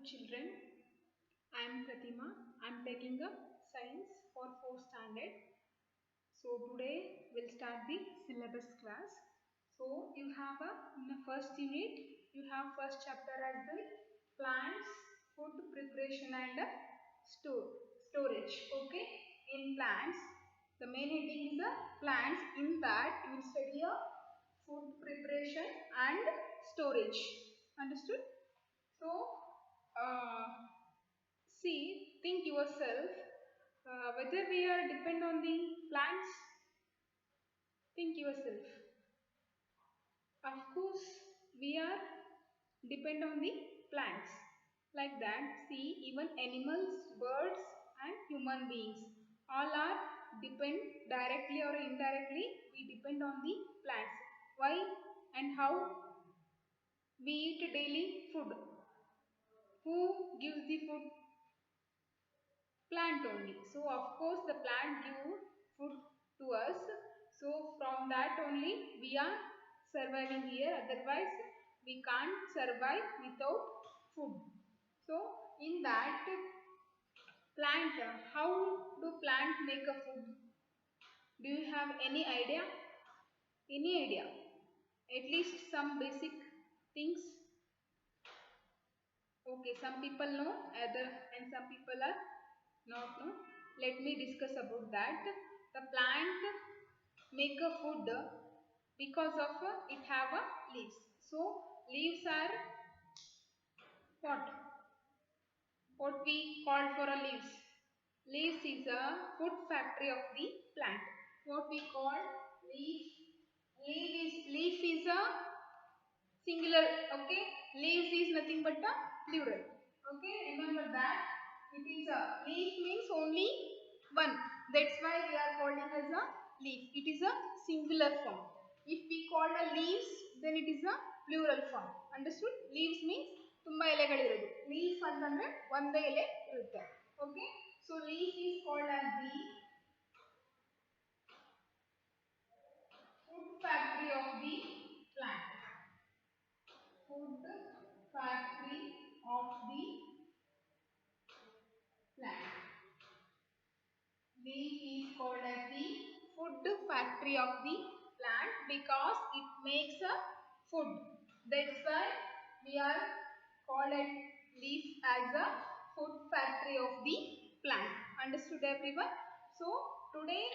children. I am Pratima. I am taking up science for 4th standard. So today we'll start the syllabus class. So you have in the first unit, you have first chapter as the plants, food preparation and storage. Okay, in plants, the main heading is the plants. In that you will study a food preparation and storage. Understood? So, see, think yourself whether we are depend on the plants. Think yourself. Of course, we are depend on the plants. Like that, see, even animals, birds, and human beings all are depend directly or indirectly. We depend on the plants. Why and how? We eat daily food. Who gives the food? Plant only. So of course the plant give food to us. So from that only we are surviving here. Otherwise we can't survive without food. So in that plant, how do plant make a food? Do you have any idea? Any idea? At least some basic things. Okay, some people know, and some people are not know. Let me discuss about that. The plant make a food because of it have a leaves. So leaves are what? What we call for a leaves. Leaves is a food factory of the plant. What we call leaf. Leaf is a singular. Okay, leaves is nothing but a plural. Okay, remember that. It is a leaf means only one. That's why we are calling as a leaf. It is a singular form. If we call a leaves, then it is a plural form. Understood? Leaves means ತುಂಬಾ ಎಲೆಗಳಿರೋದು. Leaf ಅಂತಂದ್ರೆ ಒಂದೇ ಎಲೆ ಇರುತ್ತೆ. Okay? So leaf is called as the food factory of the plant. Food factory of the plant. Leaf is called as the food factory of the plant because it makes a food. That's why we are called it leaf as a food factory of the plant. Understood everyone? So today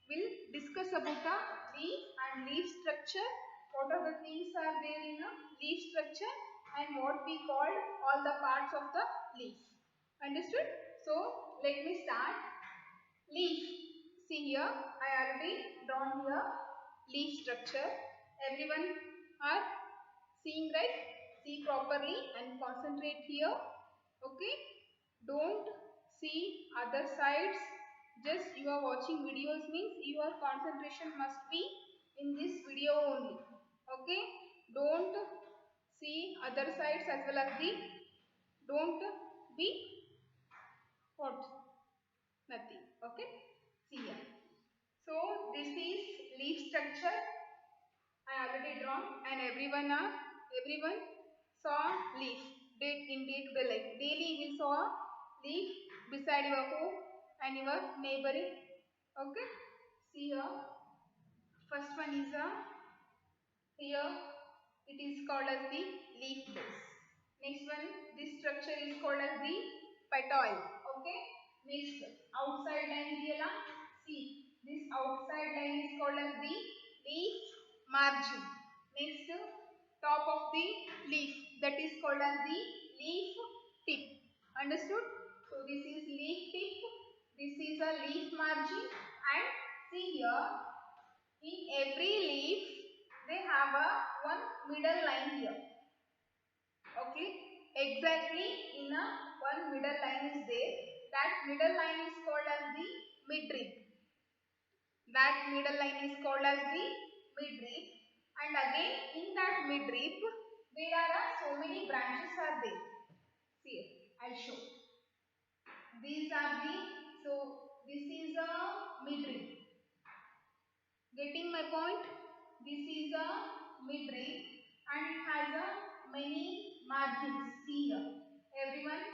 we'll discuss about the leaf and leaf structure. What are the things are there in a leaf structure and what we call all the parts of the leaf. Understood? So let me start. Leaf. See here, I already drawn here leaf structure. Everyone are seeing, right? See properly and concentrate here. Okay? Don't see other sides. Just you are watching videos means your concentration must be in this video only. Okay? Don't see other sides as well as the don't be what? Nothing. Okay? See here. So this is leaf structure. I already drawn and everyone saw leaf. In day to day life. Daily we saw a leaf beside your home and your neighboring. Okay? See here. First one is here. It is called as the leaf base. Next one, this structure is called as the petioles. Okay? Next, outside line ideyala. See, this outside line is called as the leaf margin. Next, top of the leaf, that is called as the leaf tip. Understood? So this is leaf tip. This is a leaf margin. And see here, in every leaf, they have a one middle line here. Okay, exactly in a one middle line is there. That middle line is called as the midrib. That middle line is called as the midrib. And again in that midrib, there are so many branches are there. See, I'll show. These are the, so this is a midrib. Getting my point? This is a midrib and it has a many margins. See here. Everyone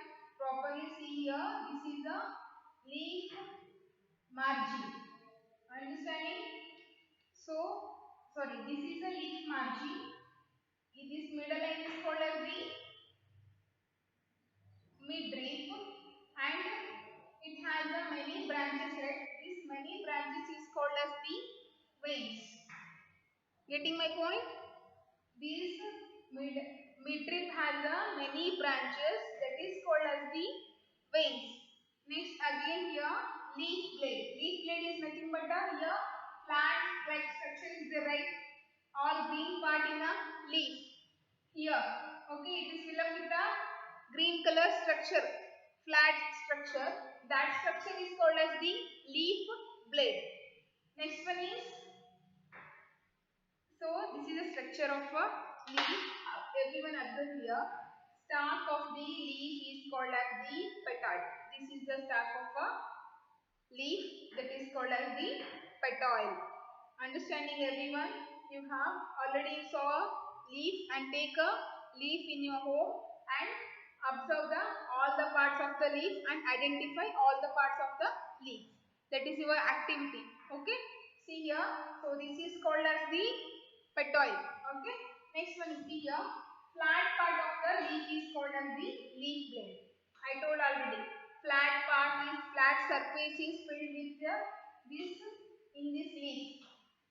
Getting my point? This midrib has many branches, that is called as the veins. Next again here leaf blade. Leaf blade is nothing but here flat like structure is there, right? All green part in a leaf. Here, okay, it is filled up with a green color structure, flat structure. That structure is called as the leaf blade. Next one is, so this is the structure of a leaf. Everyone observe here. Stalk of the leaf is called as the petal. This is the stalk of a leaf, that is called as the petal. Understanding everyone? You have already saw a leaf, and take a leaf in your home and observe all the parts of the leaf and identify all the parts of the leaf. That is your activity. Okay. See here. So this is called as the petal. Okay. Next one is here. Flat part of the leaf is called as the leaf blade. I told already. Flat part is flat surface is filled with this in this leaf.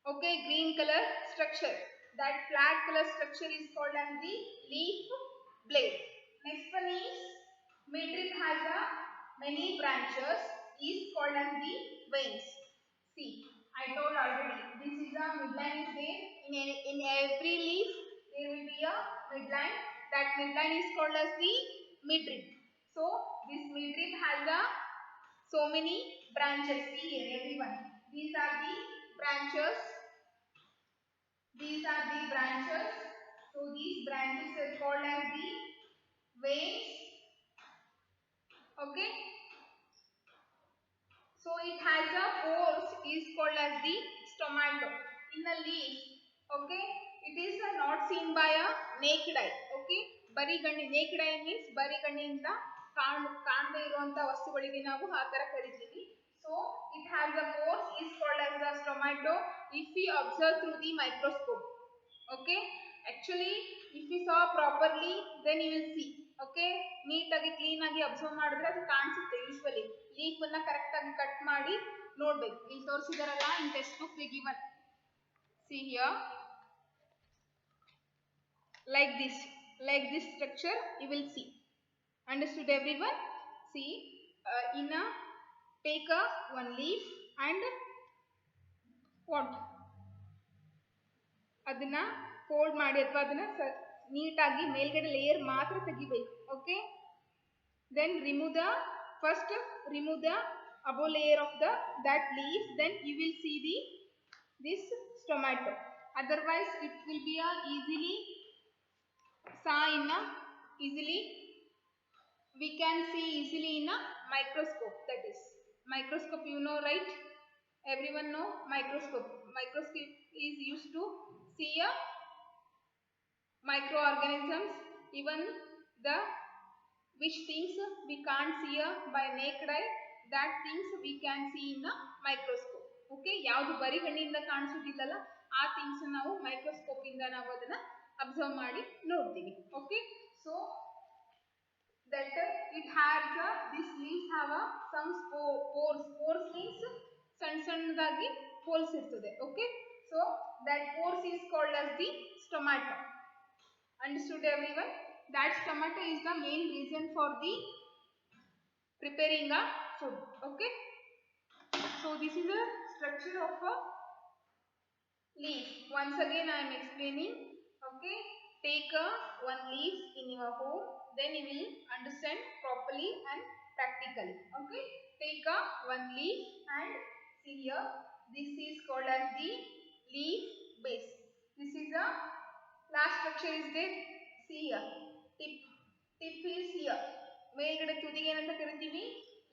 Okay, green color structure. That flat color structure is called as the leaf blade. Next one is midrib has many branches, is called as the veins. See, I told already. This is a midline is there. In every leaf there will be a midline. That midline is called as the midrib. So this midrib has so many branches. See here, everyone. These are the branches. These are the branches. So these branches are called as the veins. Okay. So it has a pores is called as the stomata in a leaf. Okay. It is not seen by a naked eye. Okay. Barigani, naked eye means barigani ಕಾಣದೇ ಇರುವಂತ ವಸ್ತುಗಳಿಗೆ ನಾವು ಆ ತರ ಕರಿತೀವಿ. So it has a pores is called as the stomato if we observe through the microscope. Okay, actually if we saw properly then you will see. Okay, neat agi clean agi observe ಮಾಡಿದ್ರೆ ಅದು ಕಾಣಿಸುತ್ತೆ. Usually leaf ಅನ್ನ correct ಆಗಿ cut ಮಾಡಿ ನೋಡಬೇಕು. ಇಲ್ಲಿ ತೋರಿಸಿದಾರಲ್ಲ in test book they given. See here, like this structure you will see. Understood everyone? See, take one leaf and what ಅದನ್ನ fold ಮಾಡಿ ಅಥವಾ ಅದನ್ನ ನೀಟಾಗಿ ಮೇಲ್ಗಡೆ ಲೇಯರ್ ಮಾತ್ರ ತೆಗಿಬೇಕು. Okay, then remove the above layer of that leaf, then you will see this tomato. Otherwise it will be we can see easily in a microscope. That is microscope, you know, right? Everyone know microscope. Microscope is used to see a microorganisms, even the which things we can't see by naked eye, that things we can see in a microscope. Okay, ಯಾವುದು ಬರಿ ಕಣ್ಣಿಂದ ಕಾಣಿಸುವುದಿಲ್ಲಲ್ಲ ಆ things ನಾವು microscope ಇಂದ ನಾವು ಅದನ್ನ observe ಮಾಡಿ ನೋಡ್ತೀವಿ. Okay, so that it has these leaves have some pores means ಸಣ್ಣದಾಗಿ holes ಇರ್ತದೆ. Okay, so that pores is called as the stomata. Understood everyone? That stomata is the main reason for the preparing a food. Okay, so this is a structure of a leaf. Once again I am explaining. Okay, take one leaf in your home, then you will understand properly and practically. Okay, take one leaf and see here, this is called as the leaf base. This is a last structure is there. See here, tip is here. ಮೇಲ್ಗಡೆ ತುದಿಗೆ ಏನಂತ ಕರಿತೀವಿ?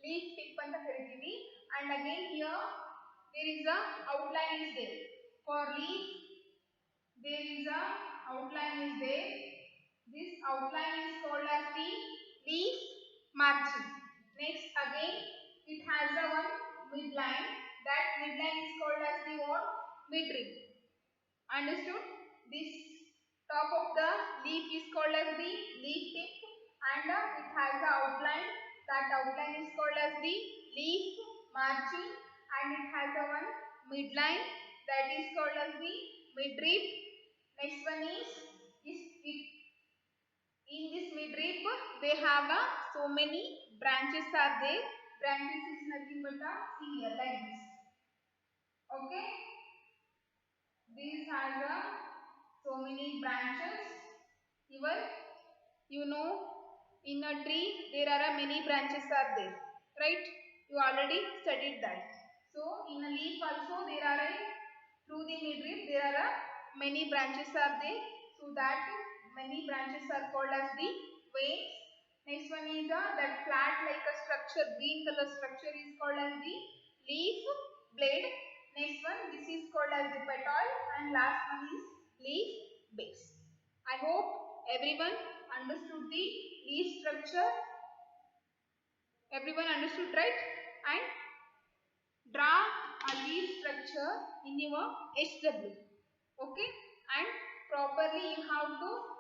leaf tip ಅಂತ ಕರಿತೀವಿ. And again here there is a outline is there. For leaf there is a outline is there. This outline is called as the leaf margin. Next again it has a one midline. That midline is called as the what? Midrib. Understood? This top of the leaf is called as the leaf tip, and it has the outline. That outline is called as the leaf margin, and it has a one midline, that is called as the midrib. Next one is it in this midrib they have a so many branches are there. Branches is nothing but a see here like this. Okay, this has a so many branches. Even you know in a tree there are a many branches are there, right? You already studied that. So in a leaf also there are a through the midrib there are a many branches are there. So that many branches are called as the veins. Next one is that flat like a structure, green color structure is called as the leaf blade. Next one, this is called as the petal, and last one is leaf base. I hope everyone understood the leaf structure. Everyone understood, right? And draw a leaf structure in your HW. Okay? And properly you have to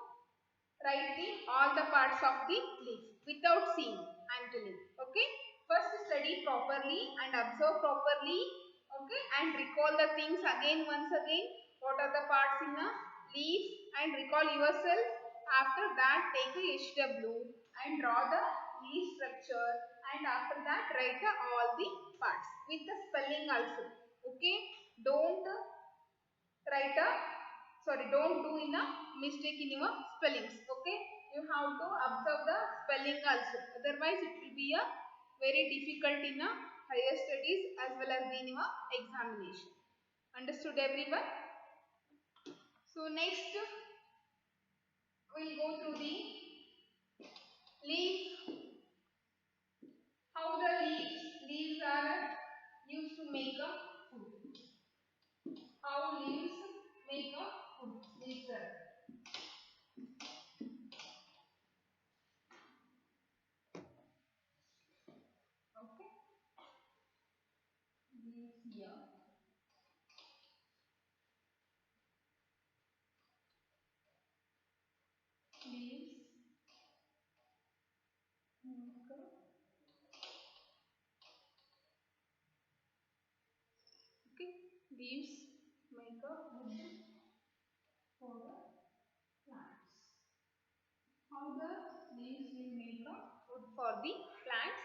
write all the parts of the leaf without seeing. I am telling. Okay? First study properly and observe properly. Okay? And recall the things again once again. What are the parts in a leaf and recall yourself. After that take a HW and draw the leaf structure, and after that write all the parts with the spelling also. Okay? Don't write a don't do in a mistake in your spellings. Okay, you have to observe the spelling also, otherwise it will be a very difficult in a higher studies as well as in your examination. Understood everyone? So next we'll go through the leaf, how the leaves are used to make a food, how leaves make a food. Leaves are okay, leaves here. Leaves make a okay, leaves make a wood for the plants. How the leaves will make a wood for the plants?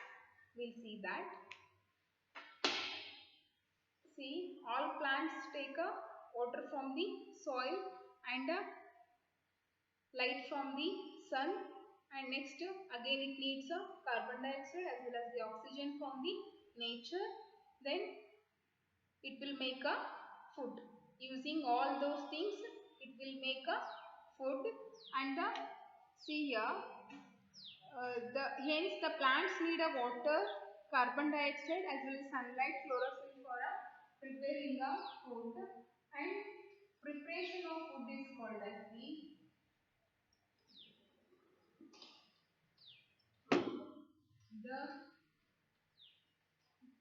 We'll see that. See, all plants take a water from the soil and a light from the sun, and next again it needs a carbon dioxide as well as the oxygen from the nature. Then it will make a food. Using all those things it will make a food. And the see here the hence the plants need a water, carbon dioxide as well as sunlight, chlorophyll for a preparing a food. And preparation of food is called as the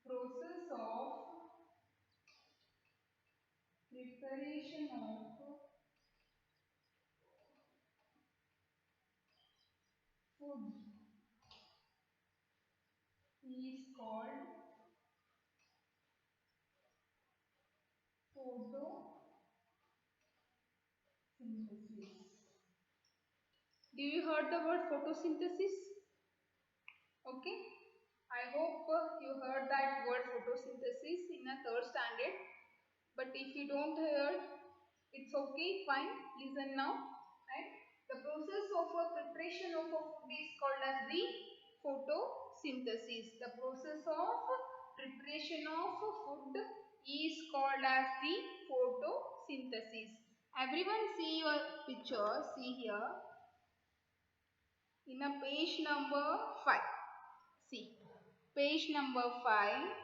process of preparation of food is called photosynthesis. Do you heard the word photosynthesis? Okay. I hope you heard that word photosynthesis in a third standard. But if you don't hear, it's okay, fine. Listen now. And the process of a preparation of a food is called as the photosynthesis. The process of preparation of food is called as the photosynthesis. Everyone see your picture. See here in a page number 5. See page number 5.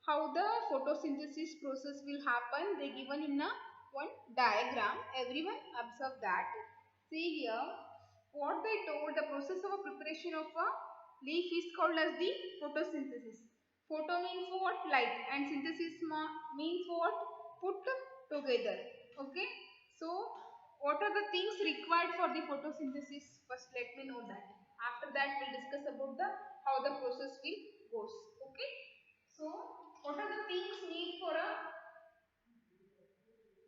How the photosynthesis process will happen, they given in a one diagram. Everyone observe that. See here what they told, the process of preparation of a leaf is called as the photosynthesis. Photo means what? Light, and synthesis means what? Put together. Okay, so what are the things required for the photosynthesis? First let me know that. After that we'll discuss about the how the process will goes. Okay, so what are the things need for a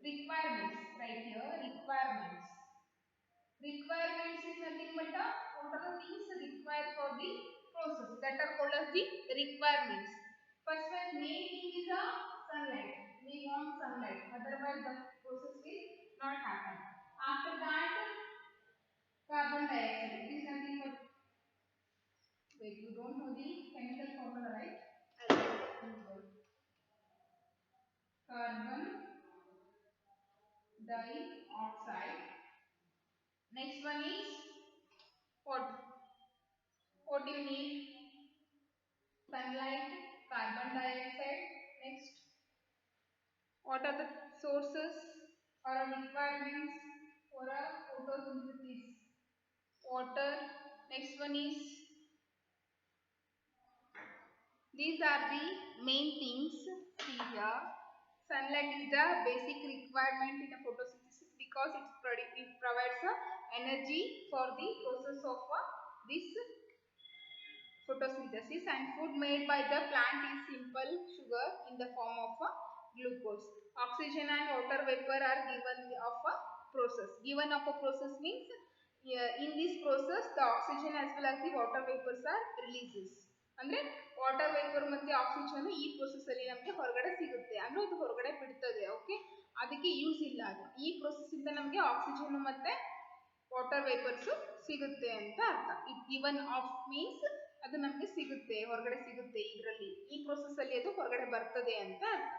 Requirements, right here, requirements. Requirements is nothing but what are the things required for the process, that are called as the requirements. First one, main thing is a sunlight. We want sunlight, otherwise the process will not happen. After that, carbon dioxide. It is nothing but, wait, you don't know the chemical formula, right? Carbon dioxide. Next one is what? What do you need? Sunlight, carbon dioxide. Next, what are the sources or requirements for a photosynthesis? Water. Next one is, these are the main things. See here, sunlight is the basic requirement in a photosynthesis because it provides energy for the process of this photosynthesis, and food made by the plant is simple sugar in the form of glucose. Oxygen and water vapor are given of a process. Given of a process means, in this process the oxygen as well as the water vapors are releases. ಅಂದ್ರೆ water vapour ಮತ್ತೆ oxygen ಈ process ಅಲ್ಲಿ ನಮಗೆ ಹೊರಗಡೆ ಸಿಗುತ್ತೆ, ಅಂದ್ರೆ ಅದು ಹೊರಗಡೆ ಬಿಡ್ತದೆ. ಓಕೆ, ಅದಕ್ಕೆ ಯೂಸ್ ಇಲ್ಲ ಅದು. ಈ ಪ್ರೋಸೆಸ್ ಇಂದ ನಮಗೆ ಆಕ್ಸಿಜನ್ ಮತ್ತೆ ವಾಟರ್ ವೇಪರ್ಸ್ ಸಿಗುತ್ತೆ ಅಂತ ಅರ್ಥ. ಇಟ್ ಗಿವನ್ ಆಫ್ ಮೀನ್ಸ್ ಅದು ನಮಗೆ ಸಿಗುತ್ತೆ, ಹೊರಗಡೆ ಸಿಗುತ್ತೆ, ಇದರಲ್ಲಿ ಈ ಪ್ರೋಸೆಸ್ ಅಲ್ಲಿ ಅದು ಹೊರಗಡೆ ಬರ್ತದೆ ಅಂತ ಅರ್ಥ.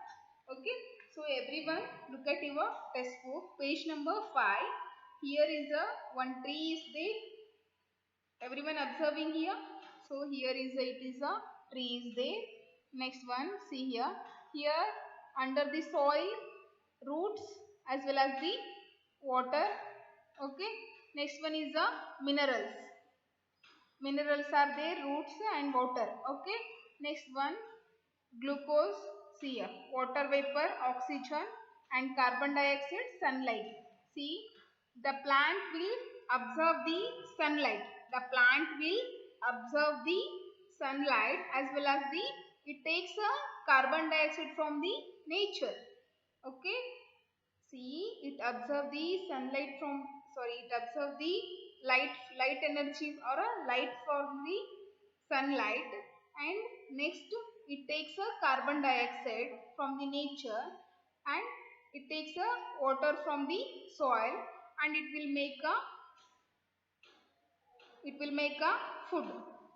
Okay, so everyone look at your textbook, page number 5. Here is a one tree is there. Everyone observing here. So here is it is a tree is there. Next one, see here. Here under the soil, roots as well as the water. Okay. Next one is the minerals. Minerals are there, roots and water. Okay. Next one, glucose. See here, water vapor, oxygen and carbon dioxide, sunlight. See, the plant will absorb the sunlight. The plant will absorb the sunlight as well as the, it takes a carbon dioxide from the nature. Okay. See, it absorb the sunlight from, sorry, it absorb the light energy or a light from the sunlight, and next it takes a carbon dioxide from the nature, and it takes a water from the soil, and it will make a food.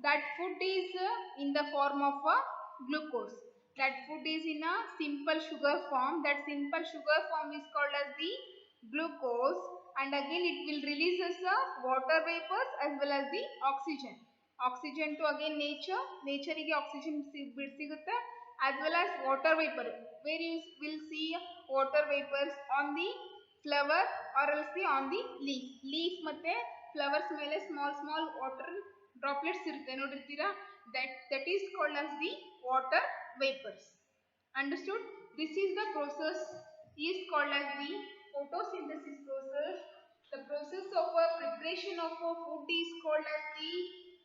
That food is in the form of a glucose. That food is in a simple sugar form. That simple sugar form is called as the glucose, and again it will release as water vapors as well as the oxygen. Oxygen to again nature ಗೆ oxygen ಸಿಗುತ್ತೆ, as well as water vapor, where you will see water vapors on the flower or else on the leaf ಮತ್ತೆ flowers ಮೇಲೆ small water droplets ಇರುತ್ತೆ ನೋಡಿರ್ತೀರಾ, that is called as the water vapors. Understood? This is the process is called as the photosynthesis process. The process of a preparation of a food is called as the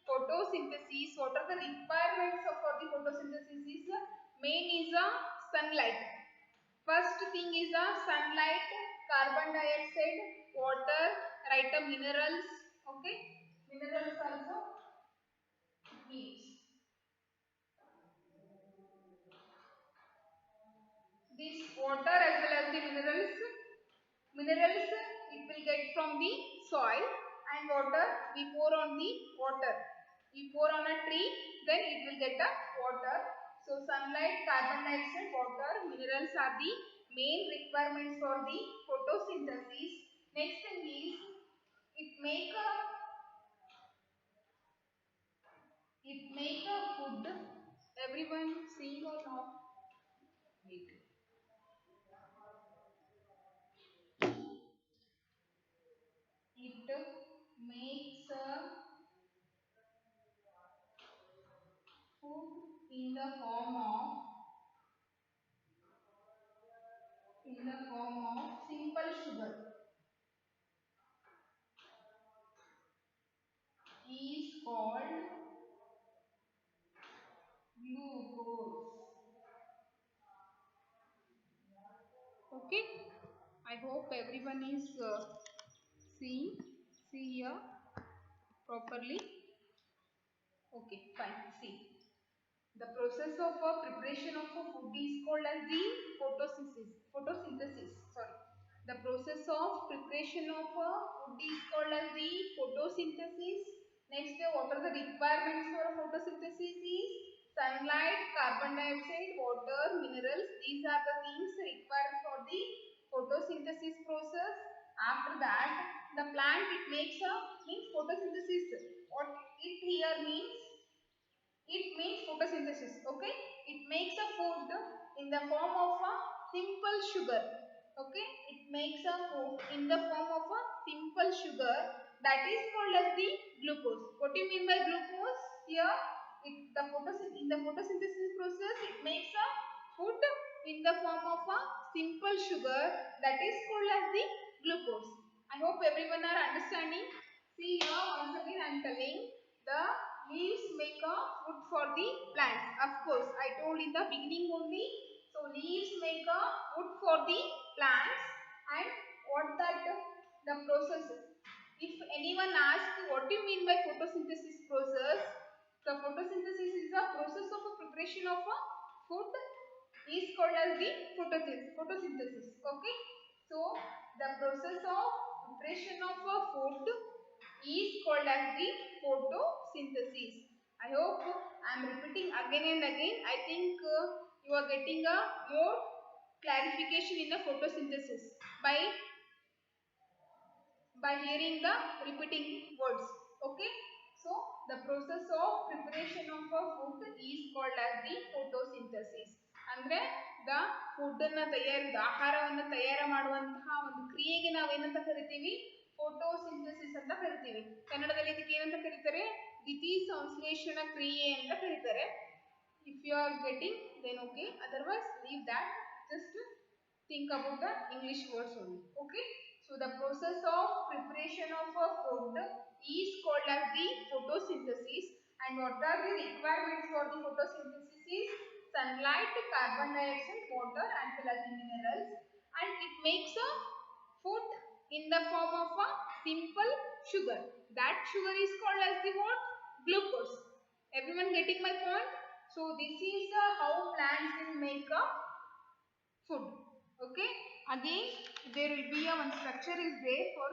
photosynthesis. What are the requirements for the photosynthesis? Is main is a sunlight. First thing is a sunlight, carbon dioxide, water, write a minerals. Okay, minerals also needs. This water as well as the minerals it will get from the soil, and water we pour on the water. We pour on a tree, then it will get a water. So sunlight, carbon dioxide, water, minerals are the main requirements for the photosynthesis. Next thing is, it make a food. Everyone seeing or not? Wait. It makes a food in the form of simple sugar is called glucose. Okay. everyone is seeing. See here properly. Okay, fine. See. The process of preparation of a food is called as the photosynthesis. Sorry. The process of preparation of a food is called as the photosynthesis. Next, what are the requirements for photosynthesis is sunlight, carbon dioxide, water, minerals. These are the things required for the photosynthesis process. After that, the plant it makes a means photosynthesis. What it here means? It means photosynthesis. Okay, it makes a food in the form of a simple sugar. Okay, it makes a food in the form of a simple sugar that is called as the glucose. What do you mean by glucose? Here in the photosynthesis process it makes a food in the form of a simple sugar that is called as the glucose. I hope everyone are understanding. See here once again I am telling the leaves make a food for the plants. Of course, I told in the beginning only. So leaves make a food for the plants, and what that the process. If anyone asks what do you mean by photosynthesis process, the photosynthesis is the process of a preparation of a food is called as the photosynthesis. Okay, so the process of preparation of a food is called as the photosynthesis. I hope I am repeating again and again. I think you are getting a more clarification in the photosynthesis by hearing the repeating words. Okay. So the process of preparation of a food is called as the photosynthesis. ಅಂದ್ರೆ the food ಅನ್ನ ಆಹಾರವನ್ನು ತಯಾರು ಮಾಡುವಂತಹ ಒಂದು ಕ್ರಿಯೆಗೆ ನಾವು ಏನಂತ ಕರಿತೀವಿ? ಫೋಟೋಸಿಂಥಸಿಸ್ ಅಂತ ಕರಿತೀವಿ. ಕನ್ನಡದಲ್ಲಿ ಇದಕ್ಕೆ ಏನಂತ ಕರೀತಾರೆ? ದ್ವಿತೀಯ ಸಂಶ್ಲೇಷಣ ಕ್ರಿಯೆ ಅಂತ ಕರೀತಾರೆ. If you are getting, then okay. Otherwise, leave that. Just think about the English words only. Okay. So the process of preparation of a food is called as the photosynthesis. And what are the requirements for the photosynthesis is sunlight, carbon dioxide, water, and plus minerals. And it makes a food in the form of a simple sugar. That sugar is called as the what? Glucose. Everyone getting my point? So this is how plants will make a food. Okay. Again, there will be a one structure is there for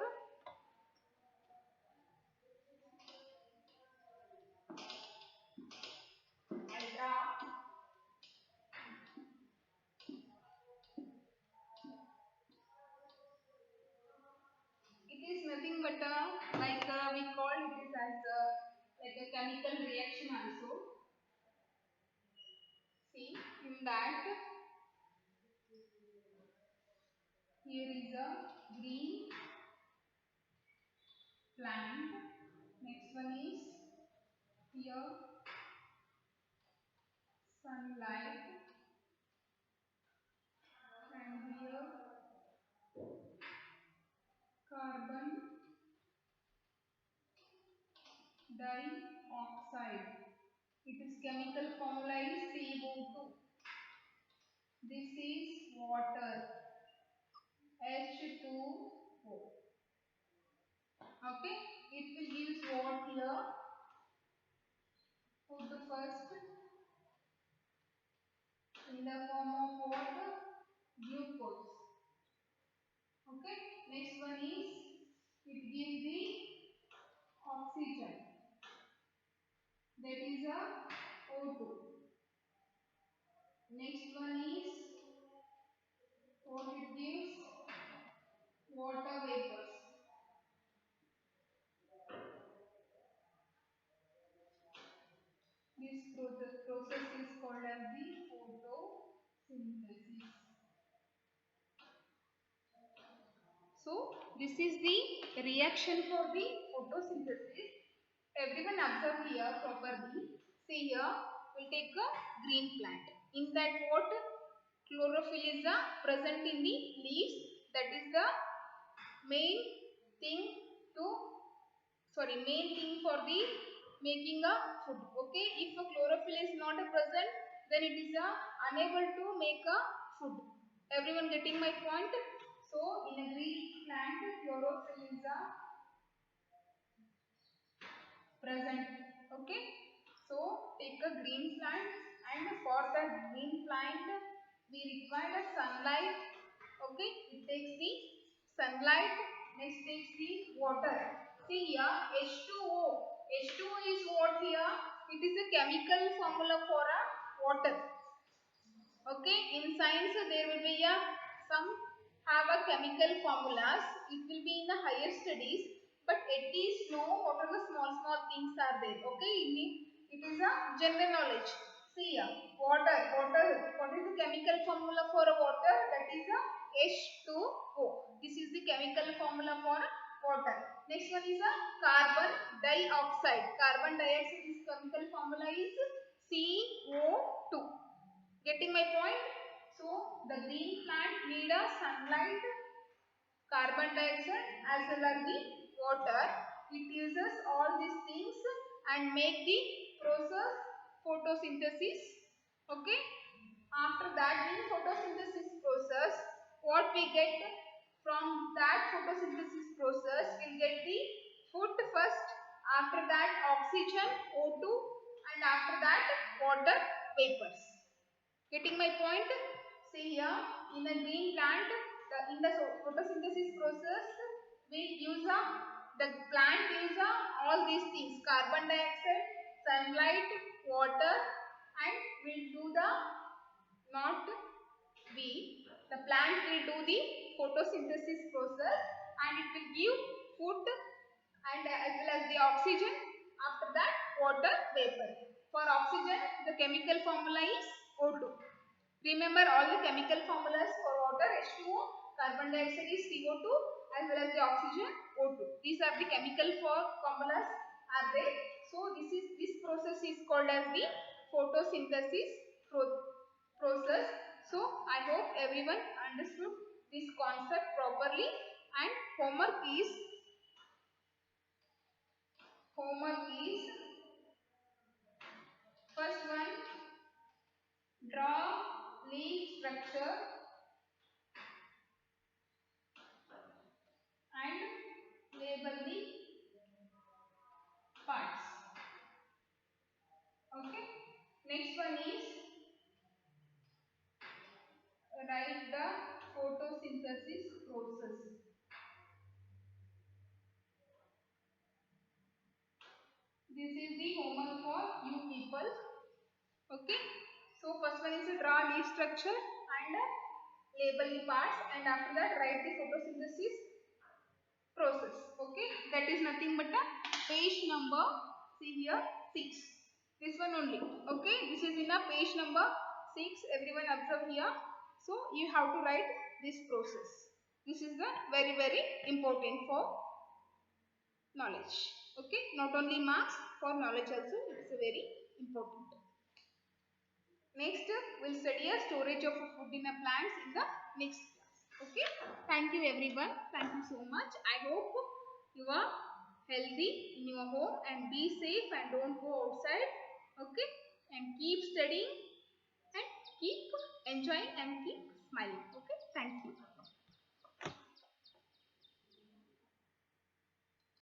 it is nothing but like we call it is as like a chemical reaction also. See in that here is a green plant. Next one is here sunlight, and here carbon dioxide. It is chemical formula is CO2. This is water, H2O. Okay, it will give what here? Food first in the form of what? Glucose. Okay, next one is it gives the oxygen. That is a O2. Next one is what it gives? Water vapors. This process is called as the photosynthesis. So this is the reaction for the photosynthesis. Everyone observe here properly. See here, we'll take a green plant. In that what? Chlorophyll is present in the leaves. That is the main thing for the making a food. Okay, if a chlorophyll is not present, then it is unable to make a food. Everyone getting my point? So in a green plant, chlorophyll is a present. Okay. So take a green plant, and for the green plant we require the sunlight. Okay. It takes the sunlight. Next takes the water. See here H2O. H2O is what here? It is a chemical formula for a water. Okay, in science there will be a some have a chemical formulas. It will be in the higher studies, but at least know what are the small things are there. Okay, it is a general knowledge. See here, water. What is the chemical formula for a water? That is a H2O. This is the chemical formula for water. Next one is a carbon dioxide. Carbon dioxide is chemical formula is CO2. Getting my point? So the green plant need a sunlight, carbon dioxide as well as the water. It uses all these things and make the process photosynthesis. Okay. After that in photosynthesis process, what we get from that photosynthesis process, we'll get the food first. After that oxygen, O2, and after that water vapors. Getting my point? See here, in a green plant, in the photosynthesis process, we use the plant use all these things: carbon dioxide, sunlight, water, and will do the not we. The plant will do the photosynthesis process, and it will give food and as well as the oxygen. After that, water vapor. For oxygen, the chemical formula is O2. Remember all the chemical formulas for water: H2O, carbon dioxide is CO2, as well as the oxygen O2. These are the chemical formulas are there. So this process is called as the photosynthesis process. So I hope everyone understood this concept properly, and homework is first one, draw leaf structure and label the parts. Okay. Next one is write the photosynthesis process. This is the homework for you people. Okay. So first one is to draw leaf structure and label the parts, and after that write the photosynthesis process. Okay. That is nothing but a page number. See here 6. This one only. Okay. This is in a page number 6. Everyone observe here. So you have to write this process. This is the very important for knowledge. Okay. Not only marks, for knowledge also it is a very important. Next, we'll study a storage of food in a plants in the next class. Okay. Thank you everyone. Thank you so much. I hope you are healthy in your home and be safe and don't go outside. Okay. And keep studying and keep enjoying and keep smiling. Okay. Thank you.